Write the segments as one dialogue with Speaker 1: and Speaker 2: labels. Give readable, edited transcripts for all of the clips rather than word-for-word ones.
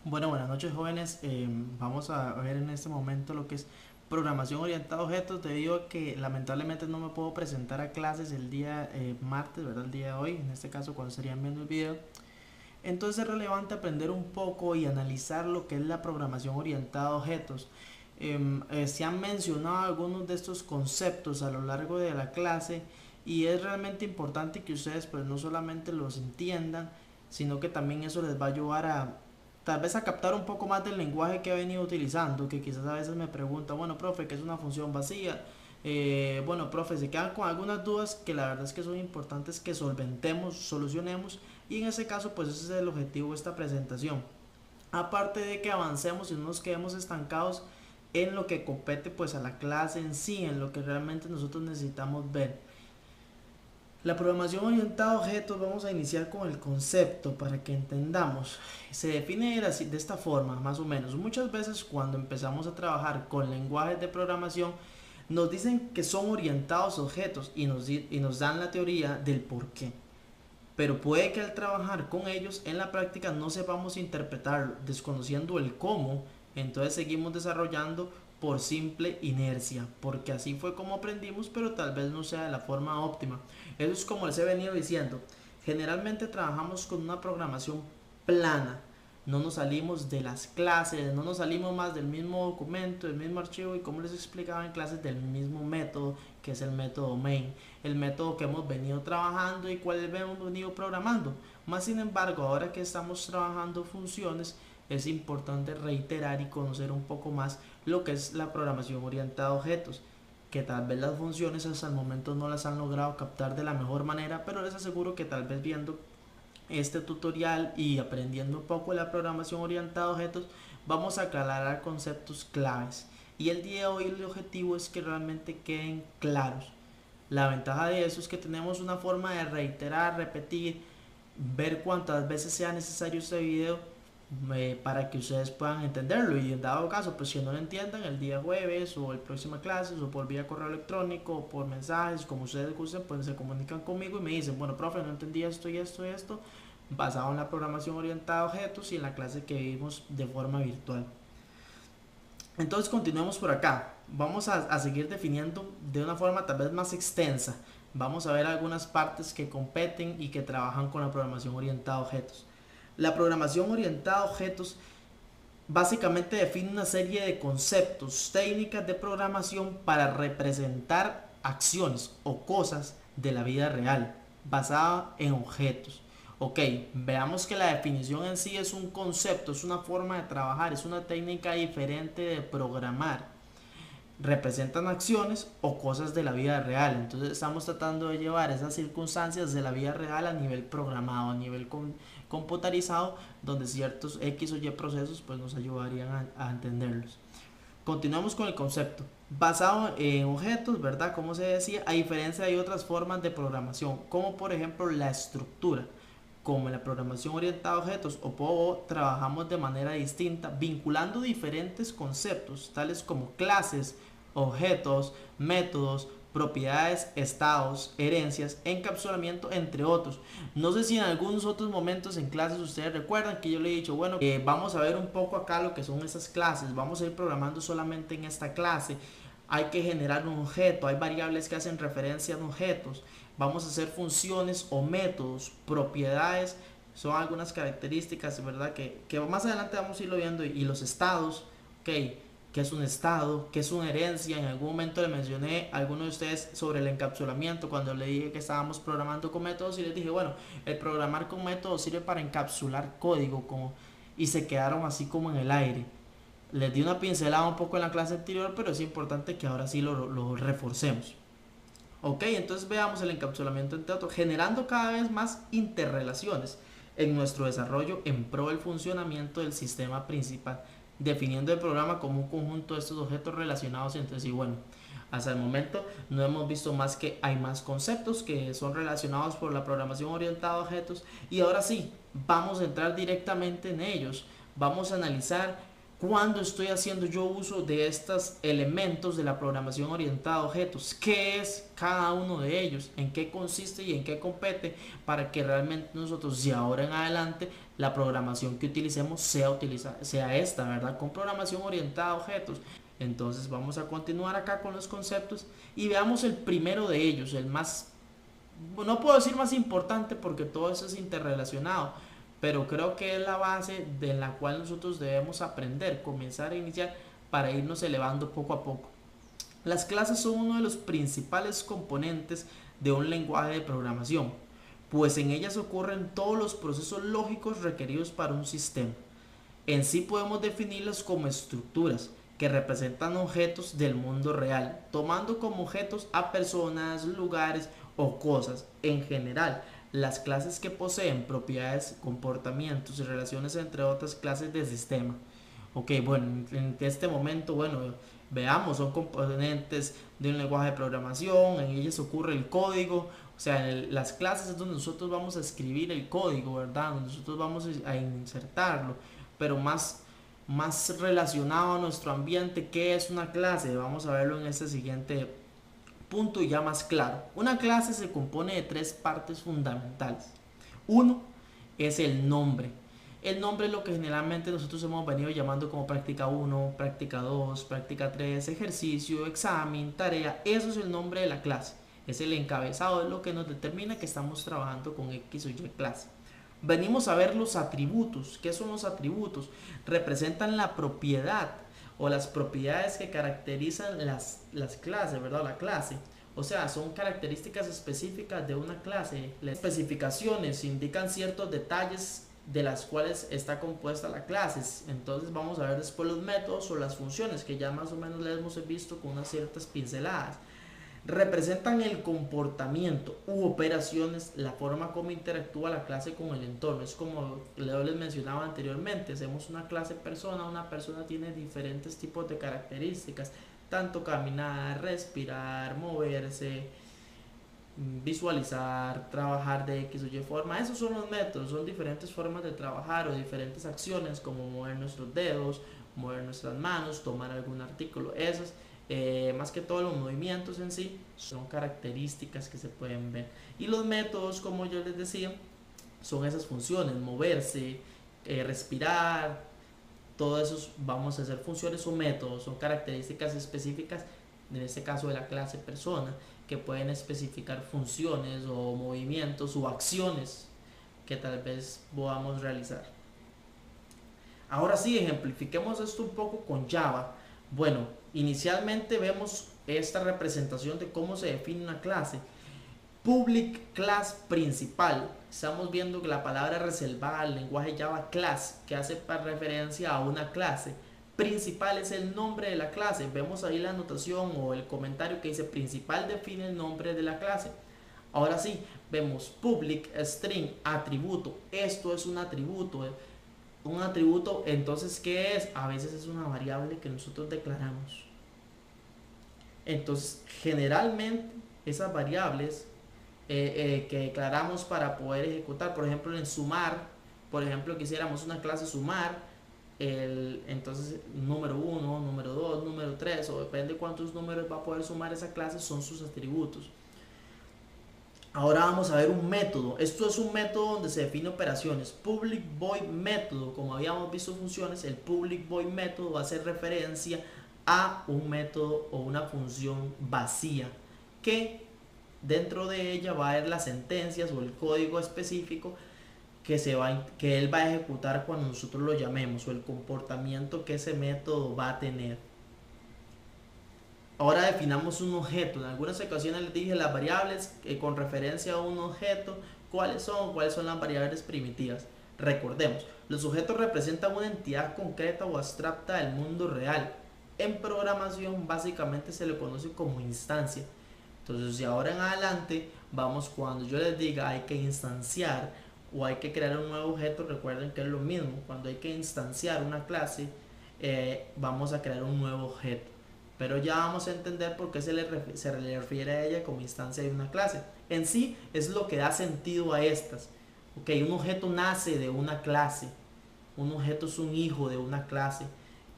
Speaker 1: Bueno, buenas noches jóvenes. Vamos a ver en este momento lo que es programación orientada a objetos debido a que lamentablemente no me puedo presentar a clases el día martes, ¿verdad? El día de hoy, en este caso cuando estarían viendo el video. Entonces es relevante aprender un poco y analizar lo que es la programación orientada a objetos. Se han mencionado algunos de estos conceptos a lo largo de la clase y es realmente importante que ustedes pues no solamente los entiendan, sino que también eso les va a ayudar a tal vez a captar un poco más del lenguaje que he venido utilizando, que quizás a veces me preguntan, bueno, profe, ¿qué es una función vacía? Bueno, profe, se quedan con algunas dudas que la verdad es que son importantes que solventemos, solucionemos, y en ese caso pues ese es el objetivo de esta presentación. Aparte de que avancemos y no nos quedemos estancados en lo que compete pues a la clase en sí, en lo que realmente nosotros necesitamos ver. La programación orientada a objetos, vamos a iniciar con el concepto para que entendamos. Se define de esta forma, más o menos. Muchas veces cuando empezamos a trabajar con lenguajes de programación, nos dicen que son orientados a objetos y nos dan la teoría del por qué. Pero puede que al trabajar con ellos en la práctica no sepamos interpretarlo, desconociendo el cómo, entonces seguimos desarrollando por simple inercia, porque así fue como aprendimos, pero tal vez no sea de la forma óptima. Eso es como les he venido diciendo. Generalmente trabajamos con una programación plana. No nos salimos de las clases, no nos salimos más del mismo documento, del mismo archivo y como les explicaba en clases del mismo método que es el método main, el método que hemos venido trabajando y cuál hemos venido programando. Más sin embargo, ahora que estamos trabajando funciones, es importante reiterar y conocer un poco más lo que es la programación orientada a objetos, que tal vez las funciones hasta el momento no las han logrado captar de la mejor manera, pero les aseguro que tal vez viendo este tutorial y aprendiendo un poco la programación orientada a objetos, vamos a aclarar conceptos claves. Y el día de hoy el objetivo es que realmente queden claros. La ventaja de eso es que tenemos una forma de reiterar, repetir, ver cuántas veces sea necesario este video para que ustedes puedan entenderlo y en dado caso, pues si no lo entiendan el día jueves o el próxima clase o por vía correo electrónico o por mensajes, como ustedes gusten, pues se comunican conmigo y me dicen, bueno, profe, no entendí esto y esto y esto, basado en la programación orientada a objetos y en la clase que vimos de forma virtual. Entonces continuemos por acá. Vamos a seguir definiendo de una forma tal vez más extensa. Vamos a ver algunas partes que competen y que trabajan con la programación orientada a objetos. La programación orientada a objetos básicamente define una serie de conceptos, técnicas de programación para representar acciones o cosas de la vida real, basada en objetos. Ok, veamos que la definición en sí es un concepto, es una forma de trabajar, es una técnica diferente de programar. Representan acciones o cosas de la vida real. Entonces estamos tratando de llevar esas circunstancias de la vida real a nivel programado, a nivel computarizado, donde ciertos X o Y procesos pues nos ayudarían a entenderlos. Continuamos con el concepto. Basado en objetos, ¿verdad? Como se decía, a diferencia de otras formas de programación, como por ejemplo la estructura. Como en la programación orientada a objetos o POO, trabajamos de manera distinta, vinculando diferentes conceptos, tales como clases, objetos, métodos, propiedades, estados, herencias, encapsulamiento, entre otros. No sé si en algunos otros momentos en clases ustedes recuerdan que yo le he dicho, bueno, vamos a ver un poco acá lo que son esas clases, vamos a ir programando solamente en esta clase, hay que generar un objeto, hay variables que hacen referencia a objetos, vamos a hacer funciones o métodos, propiedades, son algunas características, ¿verdad? Que más adelante vamos a irlo viendo y los estados, ok, qué es un estado, qué es una herencia. En algún momento le mencioné a algunos de ustedes sobre el encapsulamiento cuando le dije que estábamos programando con métodos y les dije, bueno, el programar con métodos sirve para encapsular código y se quedaron así como en el aire. Les di una pincelada un poco en la clase anterior, pero es importante que ahora sí lo reforcemos. Ok, entonces veamos el encapsulamiento entre otros, generando cada vez más interrelaciones en nuestro desarrollo en pro del funcionamiento del sistema principal, definiendo el programa como un conjunto de estos objetos relacionados entre sí. Bueno, hasta el momento no hemos visto más que hay más conceptos que son relacionados por la programación orientada a objetos y ahora sí, vamos a entrar directamente en ellos. Vamos a analizar ¿Cuándo estoy haciendo yo uso de estos elementos de la programación orientada a objetos? ¿Qué es cada uno de ellos? ¿En qué consiste y en qué compete? Para que realmente nosotros de ahora en adelante la programación que utilicemos sea esta, ¿verdad? Con programación orientada a objetos. Entonces vamos a continuar acá con los conceptos y veamos el primero de ellos, el más, no puedo decir más importante porque todo eso es interrelacionado, pero creo que es la base de la cual nosotros debemos aprender, comenzar a iniciar para irnos elevando poco a poco. Las clases son uno de los principales componentes de un lenguaje de programación, pues en ellas ocurren todos los procesos lógicos requeridos para un sistema. En sí podemos definirlas como estructuras que representan objetos del mundo real, tomando como objetos a personas, lugares o cosas. En general, las clases que poseen propiedades, comportamientos y relaciones entre otras clases de sistema. Ok, bueno, en este momento, bueno, veamos, son componentes de un lenguaje de programación, en ellas ocurre el código, o sea, las clases es donde nosotros vamos a escribir el código, ¿verdad? Donde nosotros vamos a insertarlo, pero más relacionado a nuestro ambiente. ¿Qué es una clase? Vamos a verlo en este siguiente punto y ya más claro. Una clase se compone de tres partes fundamentales. Uno es el nombre. El nombre es lo que generalmente nosotros hemos venido llamando como práctica 1, práctica 2, práctica 3, ejercicio, examen, tarea. Eso es el nombre de la clase. Es el encabezado, es lo que nos determina que estamos trabajando con X o Y clase. Venimos a ver los atributos. ¿Qué son los atributos? Representan la propiedad o las propiedades que caracterizan las clases, ¿verdad? La clase. O sea, son características específicas de una clase. Las especificaciones indican ciertos detalles de las cuales está compuesta la clase. Entonces vamos a ver después los métodos o las funciones que ya más o menos les hemos visto con unas ciertas pinceladas. Representan el comportamiento u operaciones, la forma como interactúa la clase con el entorno. Es como les mencionaba anteriormente, hacemos una clase persona, una persona tiene diferentes tipos de características, tanto caminar, respirar, moverse, visualizar, trabajar de X o Y forma. Esos son los métodos, son diferentes formas de trabajar o diferentes acciones como mover nuestros dedos, mover nuestras manos, tomar algún artículo. Esas más que todos los movimientos en sí son características que se pueden ver, y los métodos, como yo les decía, son esas funciones: moverse, respirar. Todos esos vamos a hacer funciones o métodos, son características específicas, en este caso de la clase persona, que pueden especificar funciones o movimientos o acciones que tal vez podamos realizar. Ahora sí, ejemplifiquemos esto un poco con Java. Bueno, inicialmente vemos esta representación de cómo se define una clase. Public class principal. Estamos viendo que la palabra reservada al lenguaje Java class, que hace referencia a una clase. Principal es el nombre de la clase. Vemos ahí la anotación o el comentario que dice principal define el nombre de la clase. Ahora sí, vemos public string atributo. Esto es un atributo. Un atributo, entonces, ¿qué es? A veces es una variable que nosotros declaramos. Entonces, generalmente esas variables que declaramos para poder ejecutar, por ejemplo, en sumar, por ejemplo, quisiéramos una clase sumar, entonces número 1, número 2, número 3, o depende cuántos números va a poder sumar esa clase, son sus atributos. Ahora vamos a ver un método. Esto es un método donde se define operaciones. Public void método, como habíamos visto funciones, el public void método va a hacer referencia a un método o una función vacía, que dentro de ella va a haber las sentencias o el código específico que él va a ejecutar cuando nosotros lo llamemos, o el comportamiento que ese método va a tener. Ahora definamos un objeto. En algunas ocasiones les dije las variables con referencia a un objeto. ¿Cuáles son las variables primitivas? Recordemos, los objetos representan una entidad concreta o abstracta del mundo real. En programación básicamente se le conoce como instancia. Entonces, si ahora en adelante vamos, cuando yo les diga hay que instanciar o hay que crear un nuevo objeto, recuerden que es lo mismo. Cuando hay que instanciar una clase, vamos a crear un nuevo objeto. Pero ya vamos a entender por qué se le refiere a ella como instancia de una clase. En sí es lo que da sentido a estas. Ok, un objeto nace de una clase. Un objeto es un hijo de una clase.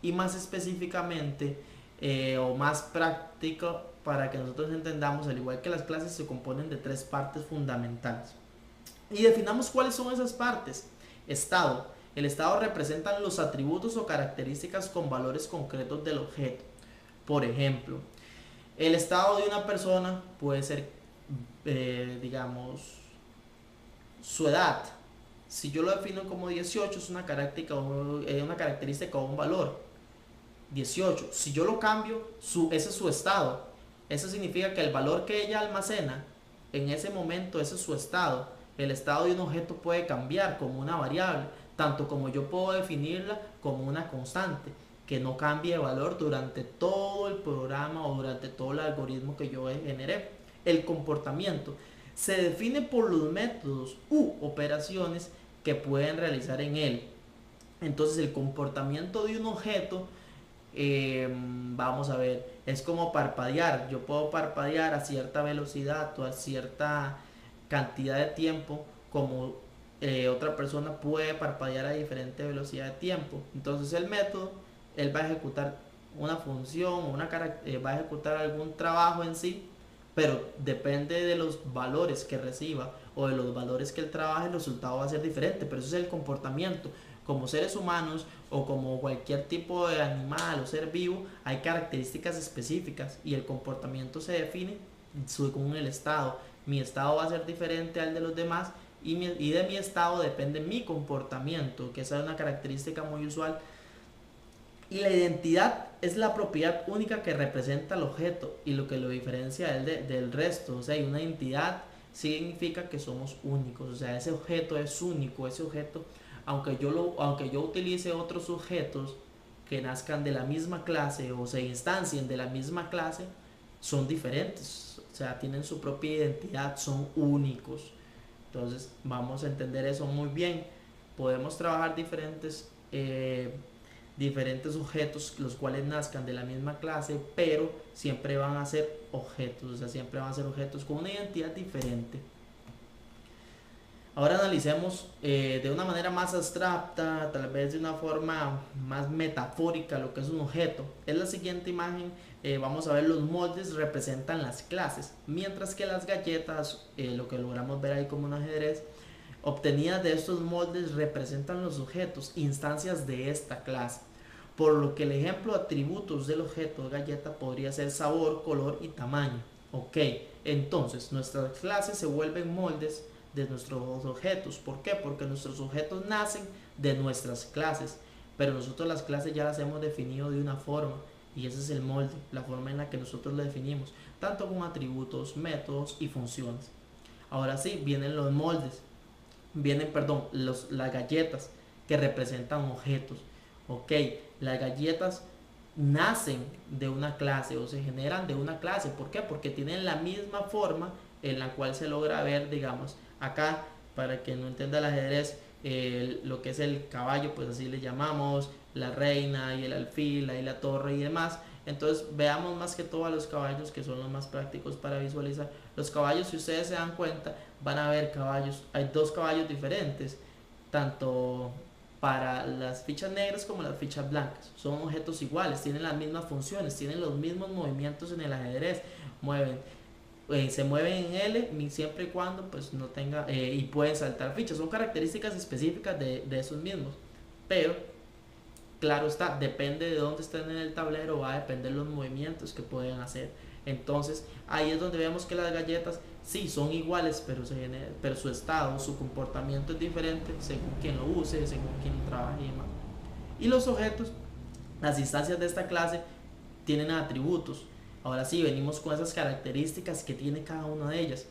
Speaker 1: y más específicamente o más práctico para que nosotros entendamos, al igual que las clases se componen de tres partes fundamentales. Y definamos cuáles son esas partes. Estado. El estado representa los atributos o características con valores concretos del objeto. Por ejemplo, el estado de una persona puede ser, digamos, su edad. Si yo lo defino como 18, es una característica o un valor. 18. Si yo lo cambio, ese es su estado. Eso significa que el valor que ella almacena en ese momento, ese es su estado. El estado de un objeto puede cambiar como una variable, tanto como yo puedo definirla como una constante, que no cambie de valor durante todo el programa o durante todo el algoritmo que yo generé. El comportamiento se define por los métodos u operaciones que pueden realizar en él. Entonces el comportamiento de un objeto, vamos a ver, es como parpadear. Yo puedo parpadear a cierta velocidad o a cierta cantidad de tiempo, como otra persona puede parpadear a diferente velocidad de tiempo. Entonces el método, él va a ejecutar una función o va a ejecutar algún trabajo en sí, pero depende de los valores que reciba o de los valores que él trabaje, el resultado va a ser diferente. Pero eso es el comportamiento. Como seres humanos o como cualquier tipo de animal o ser vivo, hay características específicas y el comportamiento se define según el estado. Mi estado va a ser diferente al de los demás y de mi estado depende mi comportamiento, que esa es una característica muy usual. Y la identidad es la propiedad única que representa el objeto y lo que lo diferencia del resto. O sea, una identidad significa que somos únicos. O sea, ese objeto es único. Ese objeto, aunque yo utilice otros objetos que nazcan de la misma clase o se instancien de la misma clase, son diferentes. O sea, tienen su propia identidad, son únicos. Entonces, vamos a entender eso muy bien. Podemos trabajar diferentes objetos los cuales nazcan de la misma clase, pero siempre van a ser objetos, o sea, siempre van a ser objetos con una identidad diferente. Ahora analicemos de una manera más abstracta, tal vez de una forma más metafórica, lo que es un objeto. En la siguiente imagen vamos a ver los moldes representan las clases, mientras que las galletas, lo que logramos ver ahí como un ajedrez, obtenidas de estos moldes representan los objetos, instancias de esta clase. Por lo que el ejemplo de atributos del objeto de galleta podría ser sabor, color y tamaño. Ok, entonces nuestras clases se vuelven moldes de nuestros objetos. ¿Por qué? Porque nuestros objetos nacen de nuestras clases, pero nosotros las clases ya las hemos definido de una forma y ese es el molde, la forma en la que nosotros lo definimos, tanto con atributos, métodos y funciones. Ahora sí, vienen los moldes, las galletas que representan objetos. Ok, las galletas nacen de una clase o se generan de una clase. ¿Por qué? Porque tienen la misma forma en la cual se logra ver, digamos, acá, para que no entienda el ajedrez, lo que es el caballo, pues así le llamamos, la reina y el alfil, y la torre y demás. Entonces veamos más que todo a los caballos, que son los más prácticos para visualizar. Los caballos, si ustedes se dan cuenta, van a ver caballos, hay dos caballos diferentes, tanto para las fichas negras como las fichas blancas. Son objetos iguales, tienen las mismas funciones, tienen los mismos movimientos en el ajedrez, se mueven en L siempre y cuando pues no tenga y pueden saltar fichas. Son características específicas de esos mismos, pero claro está, depende de dónde estén en el tablero, va a depender los movimientos que pueden hacer. Entonces ahí es donde vemos que las galletas sí son iguales, pero su estado, su comportamiento es diferente según quien lo use, según quien lo trabaje y demás. Y los objetos, las instancias de esta clase tienen atributos. Ahora sí, venimos con esas características que tiene cada una de ellas.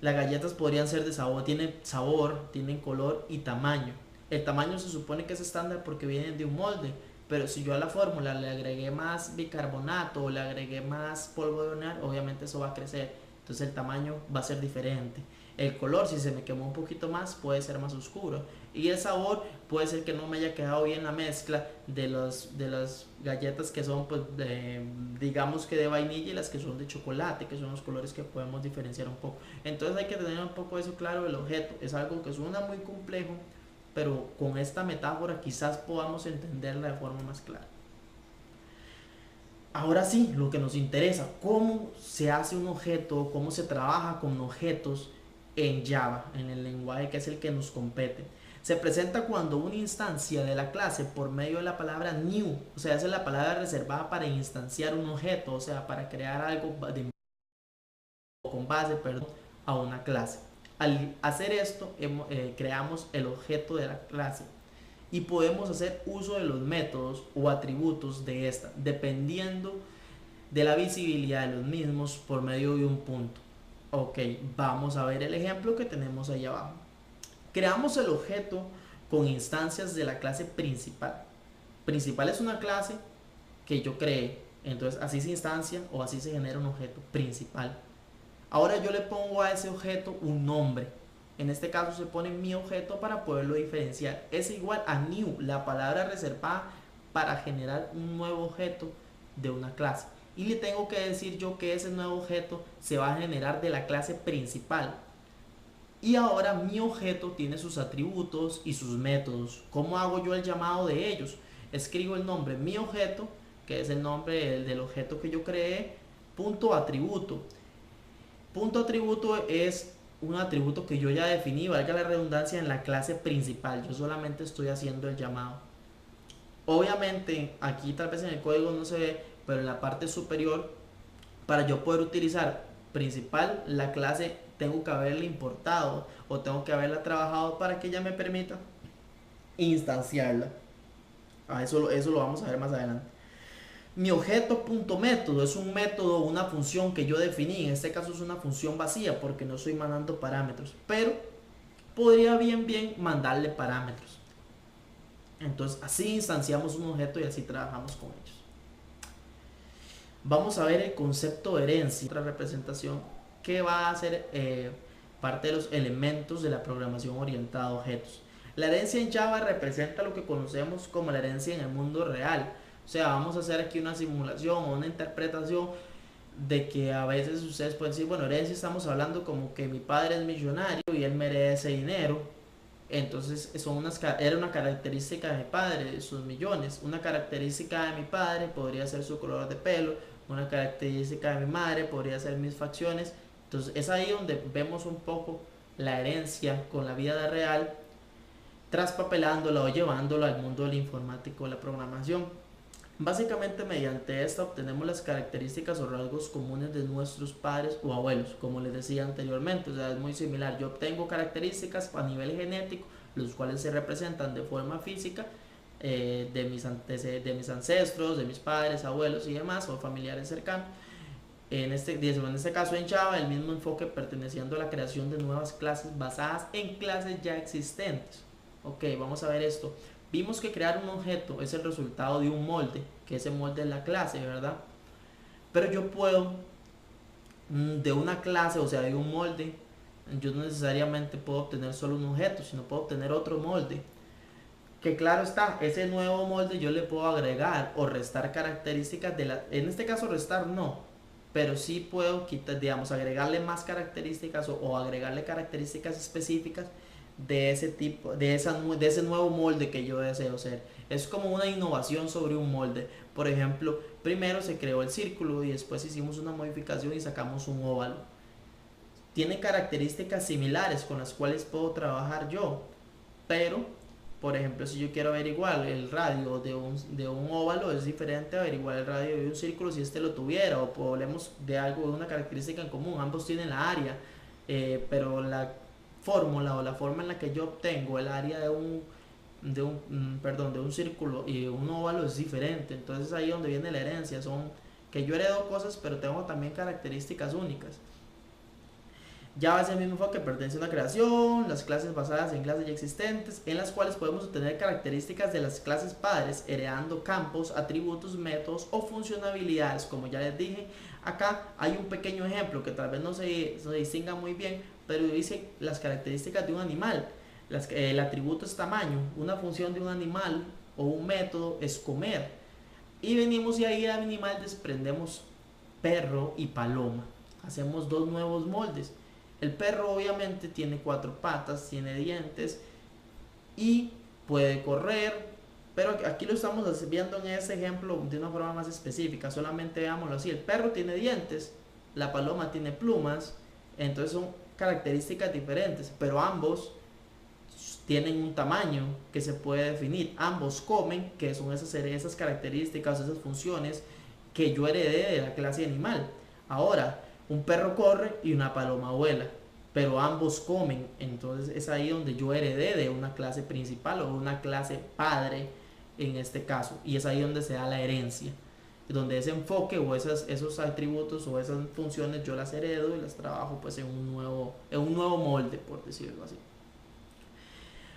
Speaker 1: Las galletas podrían ser de sabor, tienen color y tamaño. El tamaño se supone que es estándar porque vienen de un molde, pero si yo a la fórmula le agregué más bicarbonato o le agregué más polvo de hornear, obviamente eso va a crecer. Entonces el tamaño va a ser diferente. El color, si se me quemó un poquito más, puede ser más oscuro. Y el sabor puede ser que no me haya quedado bien la mezcla de las galletas que son, pues, digamos que de vainilla y las que son de chocolate, que son los colores que podemos diferenciar un poco. Entonces hay que tener un poco eso claro. El objeto es algo que suena muy complejo, pero con esta metáfora quizás podamos entenderla de forma más clara. Ahora sí, lo que nos interesa, cómo se hace un objeto, cómo se trabaja con objetos en Java, en el lenguaje que es el que nos compete. Se presenta cuando una instancia de la clase por medio de la palabra new, o sea, esa es la palabra reservada para instanciar un objeto, o sea, para crear algo con base, perdón, a una clase. Al hacer esto, creamos el objeto de la clase y podemos hacer uso de los métodos o atributos de esta, dependiendo de la visibilidad de los mismos por medio de un punto. Ok, vamos a ver el ejemplo que tenemos ahí abajo. Creamos el objeto con instancias de la clase principal. Principal es una clase que yo creé, entonces así se instancia o así se genera un objeto principal. Ahora yo le pongo a ese objeto un nombre. En este caso se pone mi objeto para poderlo diferenciar. Es igual a new, la palabra reservada para generar un nuevo objeto de una clase. Y le tengo que decir yo que ese nuevo objeto se va a generar de la clase principal. Y ahora mi objeto tiene sus atributos y sus métodos. ¿Cómo hago yo el llamado de ellos? Escribo el nombre mi objeto, que es el nombre del objeto que yo creé, punto atributo. Punto atributo es un atributo que yo ya definí, valga la redundancia, en la clase principal. Yo solamente estoy haciendo el llamado. Obviamente, aquí tal vez en el código no se ve, pero en la parte superior, para yo poder utilizar principal, la clase tengo que haberla importado o tengo que haberla trabajado para que ella me permita instanciarla. Eso lo vamos a ver más adelante. Mi objeto.método es un método, una función que yo definí. En este caso es una función vacía porque no estoy mandando parámetros. Pero podría bien mandarle parámetros. Entonces así instanciamos un objeto y así trabajamos con ellos. Vamos a ver el concepto de herencia, otra representación que va a ser parte de los elementos de la programación orientada a objetos. La herencia en Java representa lo que conocemos como la herencia en el mundo real. O sea, vamos a hacer aquí una simulación o una interpretación de que a veces ustedes pueden decir, bueno, herencia estamos hablando como que mi padre es millonario y él merece dinero. Entonces era una característica de mi padre, sus millones. Una característica de mi padre podría ser su color de pelo. Una característica de mi madre podría ser mis facciones. Entonces es ahí donde vemos un poco la herencia con la vida real, traspapelándola o llevándola al mundo del informático, la programación. Básicamente mediante esta obtenemos las características o rasgos comunes de nuestros padres o abuelos, como les decía anteriormente. O sea, es muy similar. Yo obtengo características a nivel genético, los cuales se representan de forma física de mis ancestros, de mis padres, abuelos y demás, o familiares cercanos. En este caso en Java, el mismo enfoque perteneciendo a la creación de nuevas clases basadas en clases ya existentes. Ok, vamos a ver esto. Vimos que crear un objeto es el resultado de un molde, que ese molde es la clase, ¿verdad? Pero yo puedo, de una clase, o sea, de un molde, yo no necesariamente puedo obtener solo un objeto, sino puedo obtener otro molde. Que claro está, ese nuevo molde yo le puedo agregar o restar características en este caso restar no, pero sí puedo quitar, digamos, agregarle más características o agregarle características específicas de ese tipo, de ese nuevo molde que yo deseo ser. Es como una innovación sobre un molde. Por ejemplo, primero se creó el círculo y después hicimos una modificación y sacamos un óvalo. Tiene características similares con las cuales puedo trabajar yo, pero por ejemplo, si yo quiero averiguar el radio de un óvalo, es diferente a averiguar el radio de un círculo si este lo tuviera, o hablemos de algo, de una característica en común. Ambos tienen la área, pero la fórmula o la forma en la que yo obtengo el área de un círculo y de un óvalo es diferente. Entonces ahí es donde viene la herencia. Son que yo heredo cosas, pero tengo también características únicas. Java es el mismo enfoque, pertenece a una creación, las clases basadas en clases ya existentes, en las cuales podemos obtener características de las clases padres, heredando campos, atributos, métodos o funcionalidades. Como ya les dije, acá hay un pequeño ejemplo que tal vez no se distinga muy bien, pero dice las características de un animal. El atributo es tamaño, una función de un animal o un método es comer. Y venimos y ahí del animal desprendemos perro y paloma. Hacemos dos nuevos moldes. El perro obviamente tiene 4 patas, tiene dientes y puede correr, pero aquí lo estamos viendo en ese ejemplo de una forma más específica. Solamente veámoslo así: el perro tiene dientes, la paloma tiene plumas. Entonces son características diferentes, pero ambos tienen un tamaño que se puede definir. Ambos comen, que son esas características, esas funciones que yo heredé de la clase animal. Ahora, un perro corre y una paloma vuela, pero ambos comen. Entonces es ahí donde yo heredé de una clase principal o una clase padre en este caso, y es ahí donde se da la herencia, donde ese enfoque o esos atributos o esas funciones yo las heredo y las trabajo pues en un nuevo molde, por decirlo así.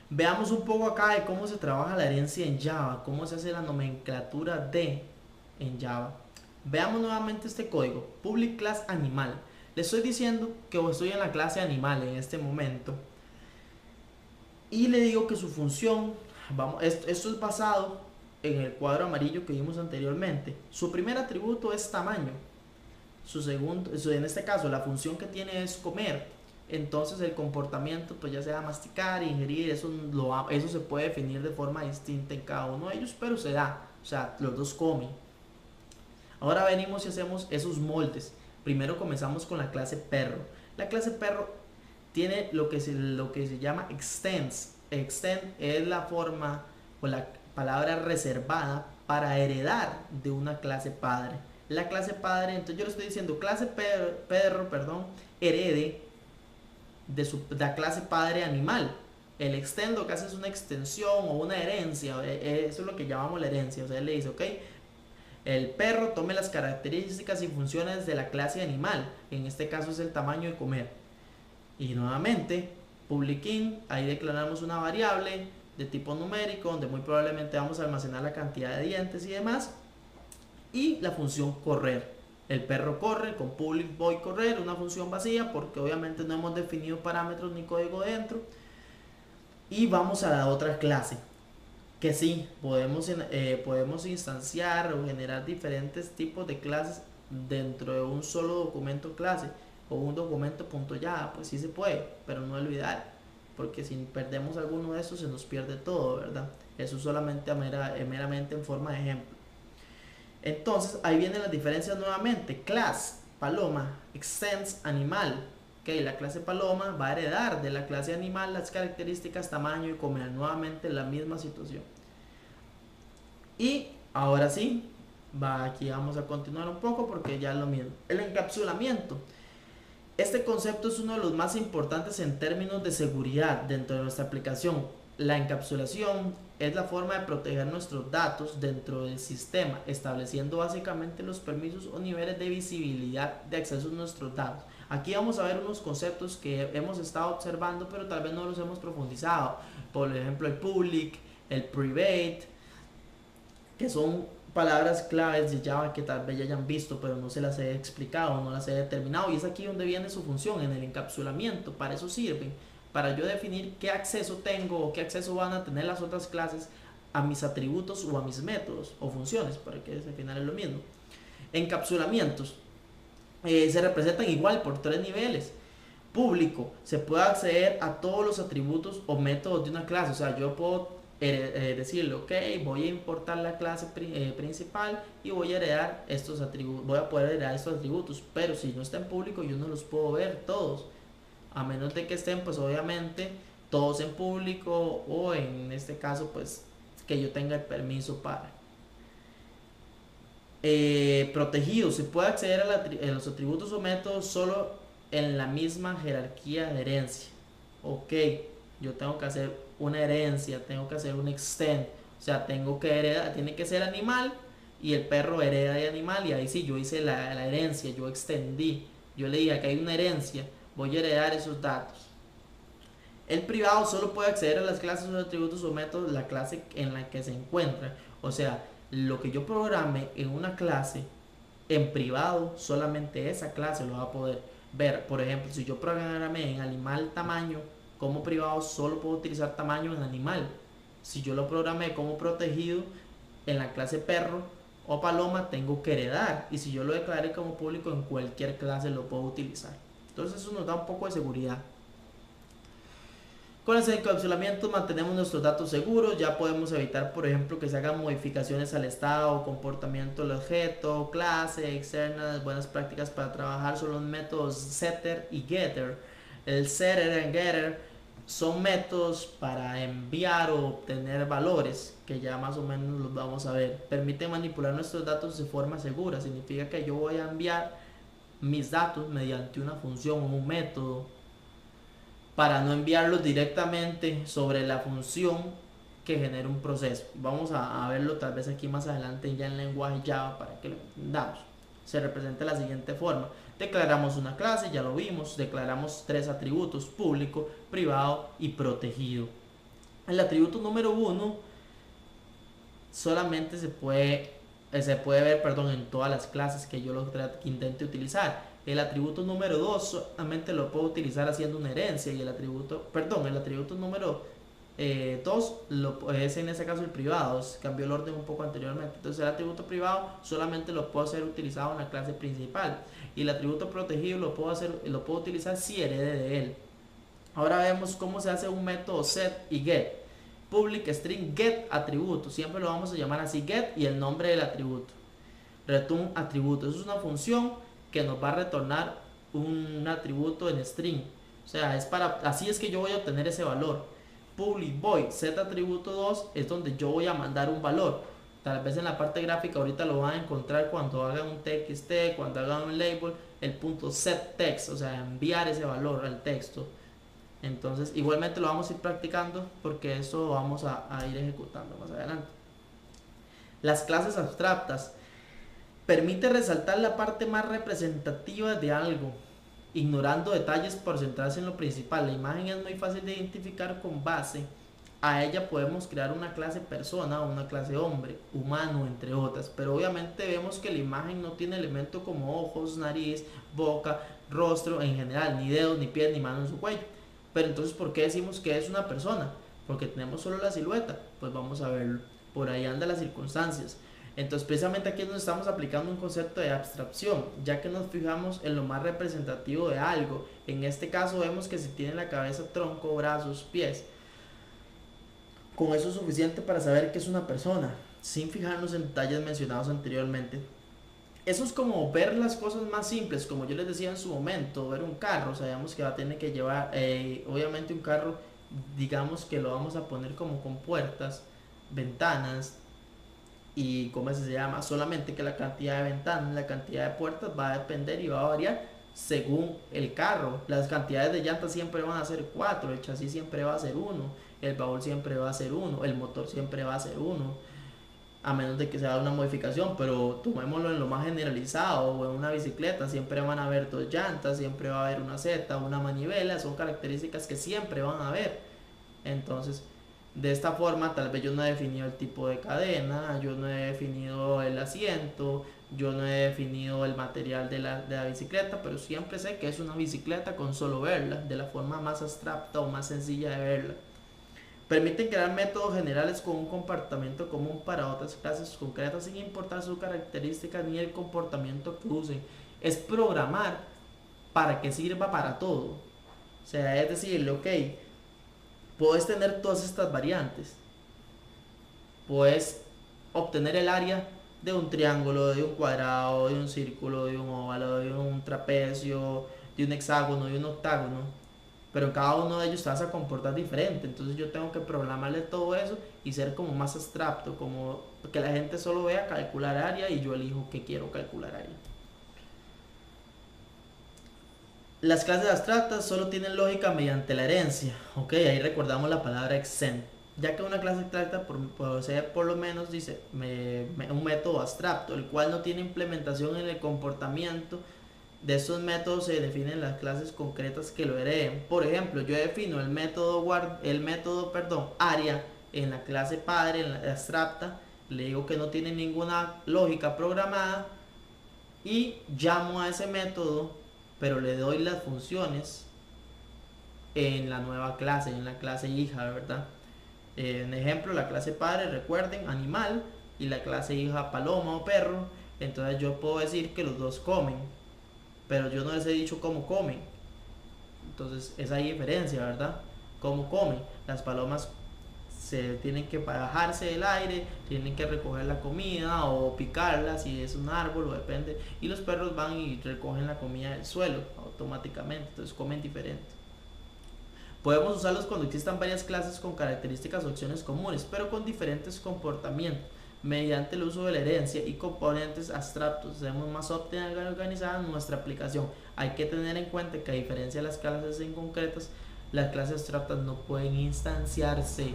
Speaker 1: Veamos un poco acá de cómo se trabaja la herencia en Java, cómo se hace la nomenclatura de en Java. Veamos nuevamente este código: public class animal. Le estoy diciendo que estoy en la clase animal en este momento y le digo que su función, esto es basado en el cuadro amarillo que vimos anteriormente. Su primer atributo es tamaño. Su segundo, en este caso, la función que tiene es comer. Entonces el comportamiento, pues ya sea masticar, ingerir, eso se puede definir de forma distinta en cada uno de ellos, pero se da, o sea, los dos comen. Ahora venimos y hacemos esos moldes. Primero comenzamos con la clase perro. La clase perro tiene lo que se llama extends. Extend es la forma o la palabra reservada para heredar de una clase padre. La clase padre, entonces yo le estoy diciendo clase perro, herede de la clase padre animal. El extend lo que hace es una extensión o una herencia. Eso es lo que llamamos la herencia. O sea, él le dice, ok, el perro tome las características y funciones de la clase animal. En este caso es el tamaño de comer. Y nuevamente, public int, ahí declaramos una variable de tipo numérico, donde muy probablemente vamos a almacenar la cantidad de dientes y demás. Y la función correr. El perro corre con public void correr, una función vacía, porque obviamente no hemos definido parámetros ni código dentro. Y vamos a la otra clase, que sí, podemos instanciar o generar diferentes tipos de clases dentro de un solo documento clase o un documento .java, pues sí se puede, pero no es lo ideal, porque si perdemos alguno de estos se nos pierde todo, ¿verdad? Eso solamente meramente en forma de ejemplo. Entonces ahí vienen las diferencias nuevamente: class, paloma, extends, animal. Okay, la clase paloma va a heredar de la clase animal las características tamaño y comer. Nuevamente la misma situación. Y ahora sí, aquí vamos a continuar un poco porque ya es lo mismo. El encapsulamiento. Este concepto es uno de los más importantes en términos de seguridad dentro de nuestra aplicación. La encapsulación es la forma de proteger nuestros datos dentro del sistema, estableciendo básicamente los permisos o niveles de visibilidad de acceso a nuestros datos. Aquí vamos a ver unos conceptos que hemos estado observando, pero tal vez no los hemos profundizado. Por ejemplo, el public, el private, que son palabras claves de Java que tal vez ya hayan visto, pero no se las he explicado, no las he determinado. Y es aquí donde viene su función, en el encapsulamiento. Para eso sirven, para yo definir qué acceso tengo o qué acceso van a tener las otras clases a mis atributos o a mis métodos o funciones, para que al final es lo mismo. Encapsulamientos se representan igual por tres niveles. Público: se puede acceder a todos los atributos o métodos de una clase. O sea, yo puedo decirle, ok, voy a importar la clase principal y voy a heredar estos atributos, voy a poder heredar estos atributos, pero si no está en público yo no los puedo ver todos, a menos de que estén pues obviamente todos en público, o en este caso pues que yo tenga el permiso para. Protegido: se puede acceder a los atributos o métodos solo en la misma jerarquía de herencia. Ok, yo tengo que hacer una herencia, tengo que hacer un extend, o sea, tengo que heredar, tiene que ser animal, y el perro hereda de animal, y ahí sí yo hice la herencia, yo extendí, yo le dije que hay una herencia, voy a heredar esos datos. El privado solo puede acceder a las clases o atributos o métodos de la clase en la que se encuentra. O sea, lo que yo programe en una clase en privado, solamente esa clase lo va a poder ver. Por ejemplo, si yo programé en animal tamaño como privado, solo puedo utilizar tamaño en animal. Si yo lo programé como protegido en la clase perro o paloma, tengo que heredar. Y si yo lo declaré como público, en cualquier clase lo puedo utilizar. Entonces eso nos da un poco de seguridad. Con los encapsulamientos mantenemos nuestros datos seguros, ya podemos evitar, por ejemplo, que se hagan modificaciones al estado o comportamiento del objeto, clase, externas, buenas prácticas para trabajar son los métodos setter y getter. El setter y getter son métodos para enviar o obtener valores, que ya más o menos los vamos a ver. Permite manipular nuestros datos de forma segura, significa que yo voy a enviar mis datos mediante una función o un método, para no enviarlos directamente sobre la función que genera un proceso. Vamos a verlo tal vez aquí más adelante ya en lenguaje Java para que lo entendamos. Se representa de la siguiente forma: declaramos una clase, ya lo vimos, declaramos tres atributos: público, privado y protegido. El atributo número 1 solamente se puede ver, en todas las clases que yo que intente utilizar. El atributo número 2 solamente lo puedo utilizar haciendo una herencia, y el atributo número 2 es en ese caso el privado. Cambió el orden un poco anteriormente. Entonces el atributo privado solamente lo puedo hacer utilizado en la clase principal, y el atributo protegido lo puedo utilizar si herede de él. Ahora vemos cómo se hace un método set y get. Public string get atributo, siempre lo vamos a llamar así, get, y el nombre del atributo. Return atributo, eso es una función que nos va a retornar un atributo en string. O sea, así es que yo voy a obtener ese valor. Public void set atributo 2 es donde yo voy a mandar un valor. Tal vez en la parte gráfica ahorita lo van a encontrar cuando hagan un txt, cuando hagan un label, el punto set text, o sea, enviar ese valor al texto. Entonces igualmente lo vamos a ir practicando, porque eso vamos a ir ejecutando más adelante. Las clases abstractas permite resaltar la parte más representativa de algo, ignorando detalles por centrarse en lo principal. La imagen es muy fácil de identificar. Con base a ella podemos crear una clase persona o una clase hombre, humano, entre otras, pero obviamente vemos que la imagen no tiene elementos como ojos, nariz, boca, rostro en general, ni dedos, ni pies, ni manos en su cuello. Pero entonces, ¿por qué decimos que es una persona? Porque tenemos solo la silueta. Pues vamos a verlo. Por ahí andan las circunstancias. Entonces, precisamente aquí nos estamos aplicando un concepto de abstracción, ya que nos fijamos en lo más representativo de algo. En este caso vemos que si tiene la cabeza, tronco, brazos, pies. Con eso es suficiente para saber que es una persona, sin fijarnos en detalles mencionados anteriormente. Eso es como ver las cosas más simples, como yo les decía en su momento. Ver un carro, sabemos que va a tener que llevar, obviamente un carro, digamos que lo vamos a poner como con puertas, ventanas, y ¿cómo se llama? Solamente que la cantidad de ventanas, la cantidad de puertas va a depender y va a variar según el carro. Las cantidades de llantas siempre van a ser 4, el chasis siempre va a ser 1, el baúl siempre va a ser 1, el motor siempre va a ser 1, a menos de que se haga una modificación. Pero tomémoslo en lo más generalizado, o en una bicicleta siempre van a haber 2 llantas, siempre va a haber una seta, una manivela, son características que siempre van a haber. Entonces, de esta forma, tal vez yo no he definido el tipo de cadena, yo no he definido el asiento, yo no he definido el material de la bicicleta, pero siempre sé que es una bicicleta con solo verla, de la forma más abstracta o más sencilla de verla. Permiten crear métodos generales con un comportamiento común para otras clases concretas, sin importar sus características ni el comportamiento que usen. Es programar para que sirva para todo. O sea, es decirle, ok, puedes tener todas estas variantes. Puedes obtener el área de un triángulo, de un cuadrado, de un círculo, de un óvalo, de un trapecio, de un hexágono, de un octágono. Pero en cada uno de ellos te vas a comportar diferente. Entonces yo tengo que programarle todo eso y ser como más abstracto, como que la gente solo vea calcular área y yo elijo que quiero calcular área. Las clases abstractas solo tienen lógica mediante la herencia. Ok, ahí recordamos la palabra extend. Ya que una clase abstracta posee por lo menos, dice, un método abstracto, el cual no tiene implementación en el comportamiento. De estos métodos se definen las clases concretas que lo hereden. Por ejemplo, yo defino el método área en la clase padre, en la abstracta. Le digo que no tiene ninguna lógica programada y llamo a ese método, pero le doy las funciones en la nueva clase, en la clase hija, ¿verdad? En ejemplo, la clase padre, recuerden, animal, y la clase hija, paloma o perro. Entonces yo puedo decir que los dos comen, pero yo no les he dicho cómo comen. Entonces esa hay diferencia, ¿verdad? ¿Cómo comen? Las palomas se tienen que bajarse del aire, tienen que recoger la comida o picarla si es un árbol o depende, y los perros van y recogen la comida del suelo automáticamente, entonces comen diferente. Podemos usarlos cuando existan varias clases con características o acciones comunes, pero con diferentes comportamientos, mediante el uso de la herencia y componentes abstractos. Hacemos más óptima y organizada nuestra aplicación. Hay que tener en cuenta que a diferencia de las clases en concretas, las clases abstractas no pueden instanciarse.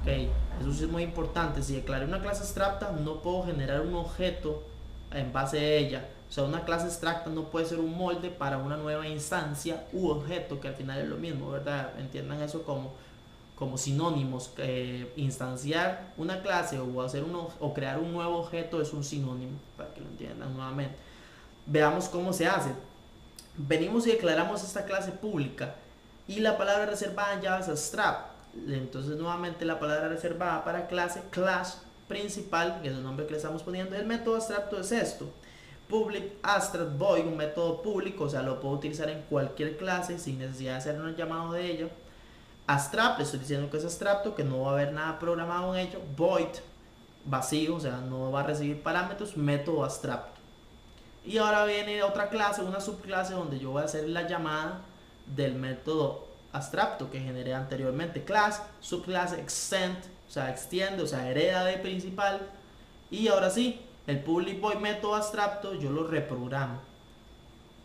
Speaker 1: Okay. Eso sí es muy importante. Si declaré una clase abstracta, no puedo generar un objeto en base a ella. O sea, una clase abstracta no puede ser un molde para una nueva instancia u objeto, que al final es lo mismo, ¿verdad? Entiendan eso como sinónimos. Instanciar una clase o crear un nuevo objeto es un sinónimo, para que lo entiendan nuevamente. Veamos cómo se hace. Venimos y declaramos esta clase pública y la palabra reservada en Java es abstract. Entonces nuevamente la palabra reservada para clase, class principal, que es el nombre que le estamos poniendo. El método abstracto es esto: public abstract void, un método público, o sea, lo puedo utilizar en cualquier clase sin necesidad de hacer un llamado de ello. Abstract, le estoy diciendo que es abstracto, que no va a haber nada programado en ello. Void, vacío, o sea, no va a recibir parámetros. Método abstracto. Y ahora viene otra clase, una subclase, donde yo voy a hacer la llamada del método abstracto que generé anteriormente. Class, subclase, extend, o sea, extiende, o sea, hereda de principal. Y ahora sí, el public void método abstracto yo lo reprogramo.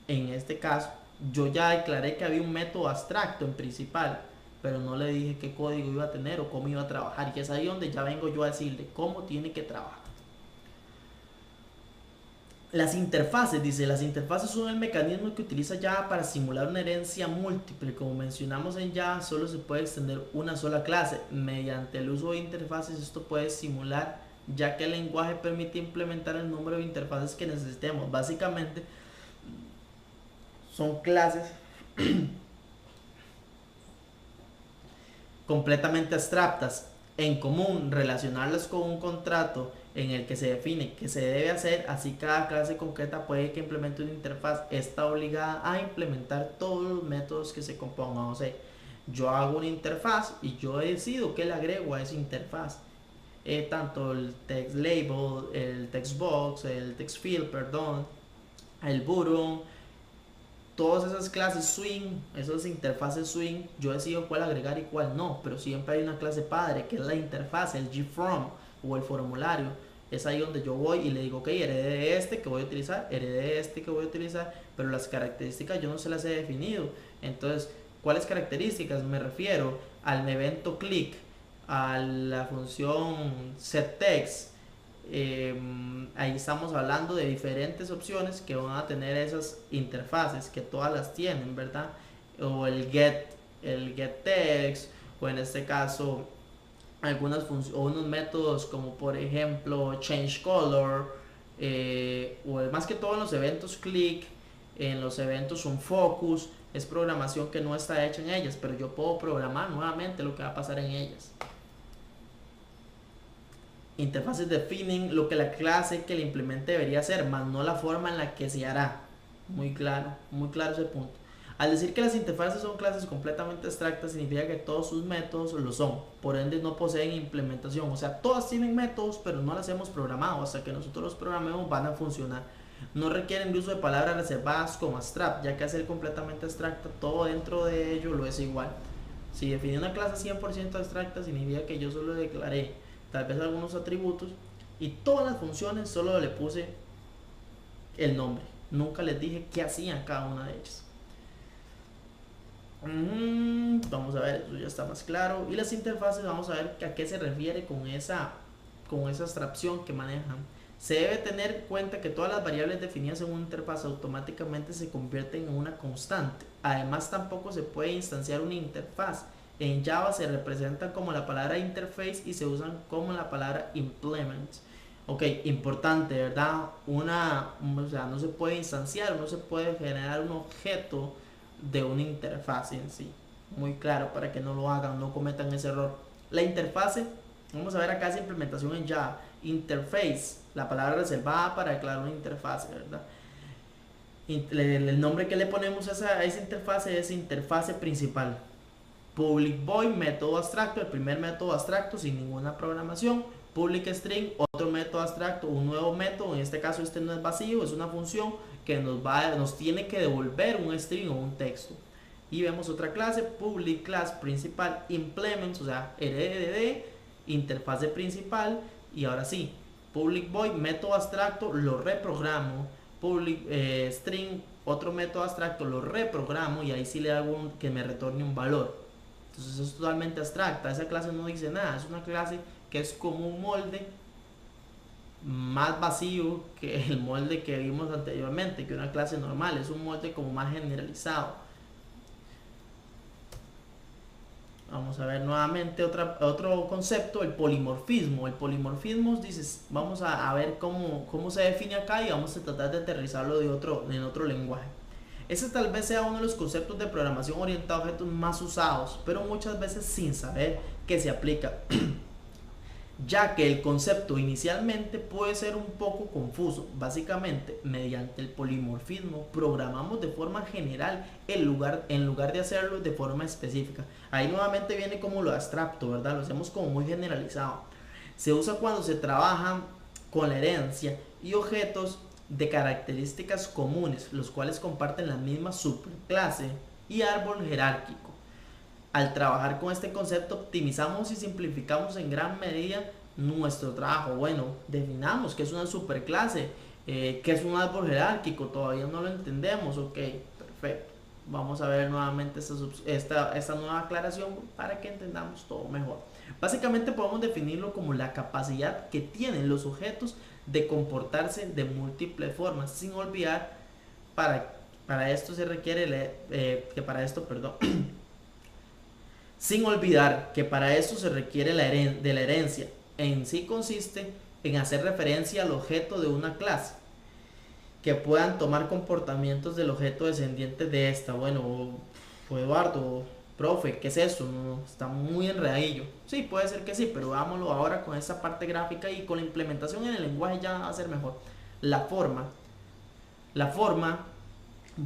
Speaker 1: En este caso, yo ya declaré que había un método abstracto en principal, pero no le dije qué código iba a tener o cómo iba a trabajar. Y es ahí donde ya vengo yo a decirle cómo tiene que trabajar. Las interfaces, dice, las interfaces son el mecanismo que utiliza Java para simular una herencia múltiple. Como mencionamos en Java, solo se puede extender una sola clase. Mediante el uso de interfaces esto puede simular, ya que el lenguaje permite implementar el número de interfaces que necesitemos. Básicamente son clases completamente abstractas. En común, relacionarlas con un contrato en el que se define qué se debe hacer, así cada clase concreta puede que implemente una interfaz, está obligada a implementar todos los métodos que se compongan. O sea, yo hago una interfaz y yo decido qué le agrego a esa interfaz. Tanto el text label, el text box, el text field, perdón, el button, todas esas clases swing, esas interfaces swing, yo decido cuál agregar y cuál no, pero siempre hay una clase padre que es la interfaz, el gFrom o el formulario. Es ahí donde yo voy y le digo, ok, heredé de este que voy a utilizar, heredé de este que voy a utilizar, pero las características yo no se las he definido. Entonces, ¿cuáles características? Me refiero al evento click, a la función setText. Ahí estamos hablando de diferentes opciones que van a tener esas interfaces, que todas las tienen, ¿verdad? O el get text, o en este caso algunas o unos métodos como por ejemplo change color, o más que todo en los eventos click, en los eventos onFocus. Es programación que no está hecha en ellas, pero yo puedo programar nuevamente lo que va a pasar en ellas. Interfaces definen lo que la clase que le implemente debería hacer, más no la forma en la que se hará. Muy claro ese punto. Al decir que las interfaces son clases completamente abstractas, significa que todos sus métodos lo son, por ende no poseen implementación. O sea, todas tienen métodos, pero no las hemos programado. Hasta que nosotros los programemos van a funcionar. No requieren el uso de palabras reservadas como abstract, ya que al ser completamente abstracta, todo dentro de ello lo es igual. Si definí una clase 100% abstracta, significa que yo solo declaré tal vez algunos atributos y todas las funciones solo le puse el nombre. Nunca les dije qué hacían cada una de ellas. Vamos a ver, eso ya está más claro. Y las interfaces, vamos a ver a qué se refiere con esa abstracción que manejan. Se debe tener en cuenta que todas las variables definidas en una interfaz automáticamente se convierten en una constante. Además, tampoco se puede instanciar una interfaz. En Java se representan como la palabra interface y se usan como la palabra implement. Ok, importante, ¿verdad? O sea, no se puede instanciar, no se puede generar un objeto de una interfaz en sí. Muy claro para que no lo hagan, no cometan ese error. La interfaz, vamos a ver acá esa implementación en Java. Interface, la palabra reservada para declarar una interfaz, ¿verdad? El nombre que le ponemos a esa interfaz es interfaz principal. Public void, método abstracto, el primer método abstracto sin ninguna programación. Public string, otro método abstracto, un nuevo método, en este caso este no es vacío, es una función que nos tiene que devolver un string o un texto. Y vemos otra clase, public class principal implements, o sea, RDD, interfase principal. Y ahora sí, public void, método abstracto, lo reprogramo. Public string, otro método abstracto, lo reprogramo y ahí sí le hago que me retorne un valor. Entonces es totalmente abstracta, esa clase no dice nada, es una clase que es como un molde más vacío que el molde que vimos anteriormente, que una clase normal, es un molde como más generalizado. Vamos a ver nuevamente otro concepto, el polimorfismo. El polimorfismo, dices, vamos a ver cómo se define acá y vamos a tratar de aterrizarlo en otro lenguaje. Ese tal vez sea uno de los conceptos de programación orientada a objetos más usados, pero muchas veces sin saber que se aplica, ya que el concepto inicialmente puede ser un poco confuso. Básicamente, mediante el polimorfismo programamos de forma general en lugar de hacerlo de forma específica. Ahí nuevamente viene como lo abstracto, ¿verdad? Lo hacemos como muy generalizado. Se usa cuando se trabaja con la herencia y objetos de características comunes, los cuales comparten la misma superclase y árbol jerárquico. Al trabajar con este concepto optimizamos y simplificamos en gran medida nuestro trabajo. Bueno, definamos qué es una superclase, qué es un árbol jerárquico, todavía no lo entendemos, ok, perfecto. Vamos a ver nuevamente esta nueva aclaración para que entendamos todo mejor. Básicamente podemos definirlo como la capacidad que tienen los objetos de comportarse de múltiples formas, sin olvidar para esto se requiere sin olvidar que para esto se requiere de la herencia. En sí consiste en hacer referencia al objeto de una clase que puedan tomar comportamientos del objeto descendiente de esta. Bueno, Eduardo, profe, ¿qué es eso? No, está muy enredadillo. Sí, puede ser que sí, pero vámonos ahora con esa parte gráfica y con la implementación en el lenguaje ya va a ser mejor. La forma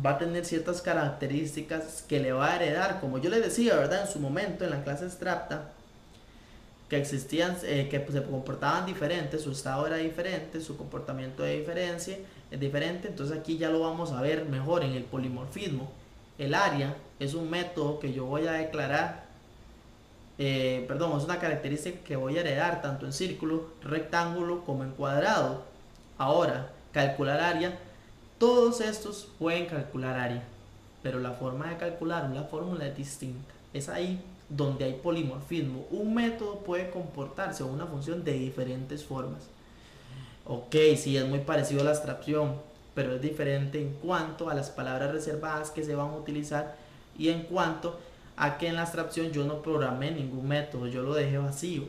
Speaker 1: va a tener ciertas características que le va a heredar, como yo les decía, ¿verdad? En su momento, en la clase abstracta, que existían, que se comportaban diferentes, su estado era diferente, su comportamiento de diferencia es diferente. Entonces aquí ya lo vamos a ver mejor en el polimorfismo. El área es un método que yo voy a declarar, es una característica que voy a heredar tanto en círculo, rectángulo como en cuadrado. Ahora, calcular área, todos estos pueden calcular área, pero la forma de calcular una fórmula es distinta. Es ahí donde hay polimorfismo. Un método puede comportarse o una función de diferentes formas. Ok, sí, es muy parecido a la abstracción, pero es diferente en cuanto a las palabras reservadas que se van a utilizar y en cuanto a que en la abstracción yo no programé ningún método, yo lo dejé vacío.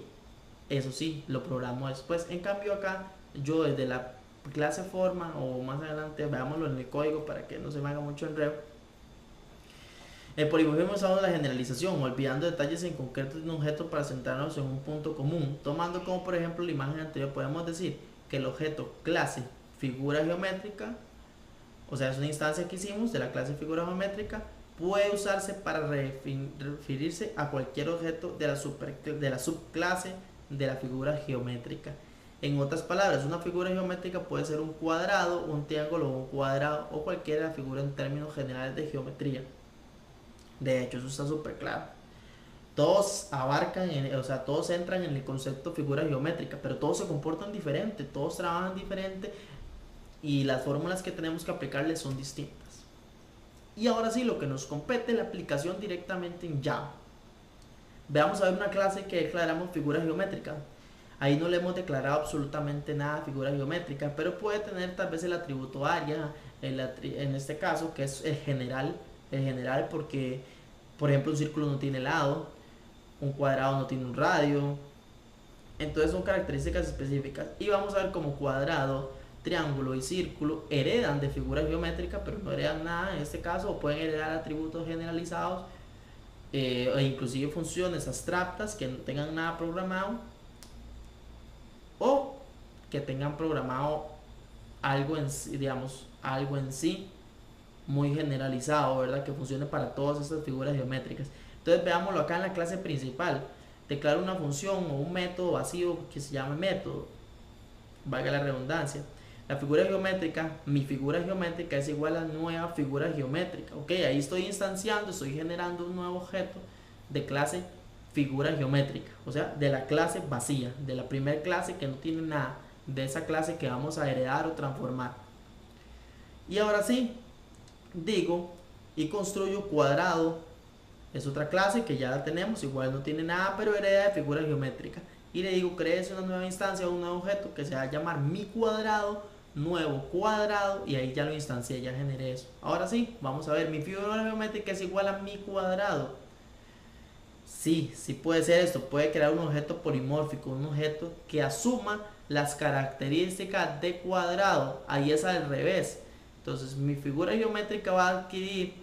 Speaker 1: Eso sí, lo programo después. En cambio acá, yo desde la clase forma o más adelante, veámoslo en el código para que no se me haga mucho enredo. El polimorfismo es la generalización, olvidando detalles en concreto de un objeto para centrarnos en un punto común. Tomando como por ejemplo la imagen anterior, podemos decir que el objeto clase figura geométrica, o sea, es una instancia que hicimos de la clase figura geométrica, puede usarse para referirse a cualquier objeto de la subclase de la figura geométrica. En otras palabras, una figura geométrica puede ser un cuadrado, un triángulo o un cuadrado o cualquiera figura en términos generales de geometría. De hecho, eso está súper claro. Todos abarcan, todos entran en el concepto figura geométrica, pero todos se comportan diferente, todos trabajan diferente y las fórmulas que tenemos que aplicarles son distintas. Y ahora sí, lo que nos compete, la aplicación directamente en Java. Veamos a ver una clase que declaramos figura geométrica. Ahí no le hemos declarado absolutamente nada a figura geométrica, pero puede tener tal vez el atributo área, en este caso, que es el general porque, por ejemplo, un círculo no tiene lado, un cuadrado no tiene un radio. Entonces son características específicas. Y vamos a ver cómo cuadrado, triángulo y círculo heredan de figuras geométricas, pero no heredan nada en este caso, o pueden heredar atributos generalizados e inclusive funciones abstractas que no tengan nada programado o que tengan programado algo en sí muy generalizado, ¿verdad? Que funcione para todas estas figuras geométricas. Entonces veámoslo acá en la clase principal. Declaro una función o un método vacío que se llame método, valga la redundancia. La figura geométrica, mi figura geométrica es igual a nueva figura geométrica. Ok, ahí estoy instanciando, estoy generando un nuevo objeto de clase figura geométrica, o sea, de la clase vacía, de la primera clase que no tiene nada, de esa clase que vamos a heredar o transformar. Y ahora sí, digo y construyo cuadrado, es otra clase que ya la tenemos, igual no tiene nada, pero hereda de figura geométrica. Y le digo, créese una nueva instancia o un nuevo objeto que se va a llamar mi cuadrado, nuevo cuadrado, y ahí ya lo instancié, ya generé eso. Ahora sí, vamos a ver, mi figura geométrica es igual a mi cuadrado. Sí, sí puede ser esto, puede crear un objeto polimórfico, un objeto que asuma las características de cuadrado, ahí es al revés. Entonces mi figura geométrica va a adquirir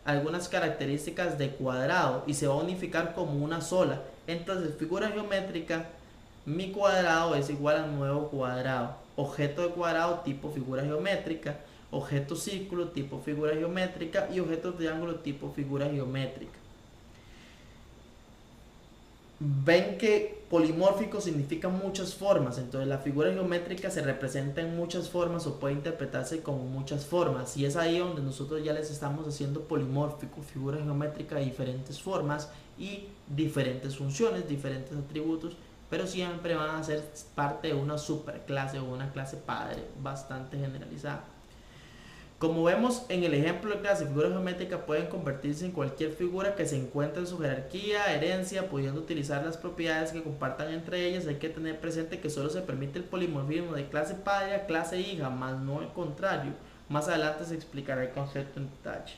Speaker 1: algunas características de cuadrado y se va a unificar como una sola. Entonces figura geométrica, mi cuadrado es igual a nuevo cuadrado. Objeto de cuadrado tipo figura geométrica, objeto círculo tipo figura geométrica y objeto triángulo tipo figura geométrica. Ven que polimórfico significa muchas formas, entonces la figura geométrica se representa en muchas formas o puede interpretarse como muchas formas, y es ahí donde nosotros ya les estamos haciendo polimórfico, figura geométrica de diferentes formas y diferentes funciones, diferentes atributos, pero siempre van a ser parte de una superclase o una clase padre bastante generalizada. Como vemos en el ejemplo de clase, figuras geométricas pueden convertirse en cualquier figura que se encuentre en su jerarquía, herencia, pudiendo utilizar las propiedades que compartan entre ellas. Hay que tener presente que solo se permite el polimorfismo de clase padre a clase hija, más no el contrario. Más adelante se explicará el concepto en detalle.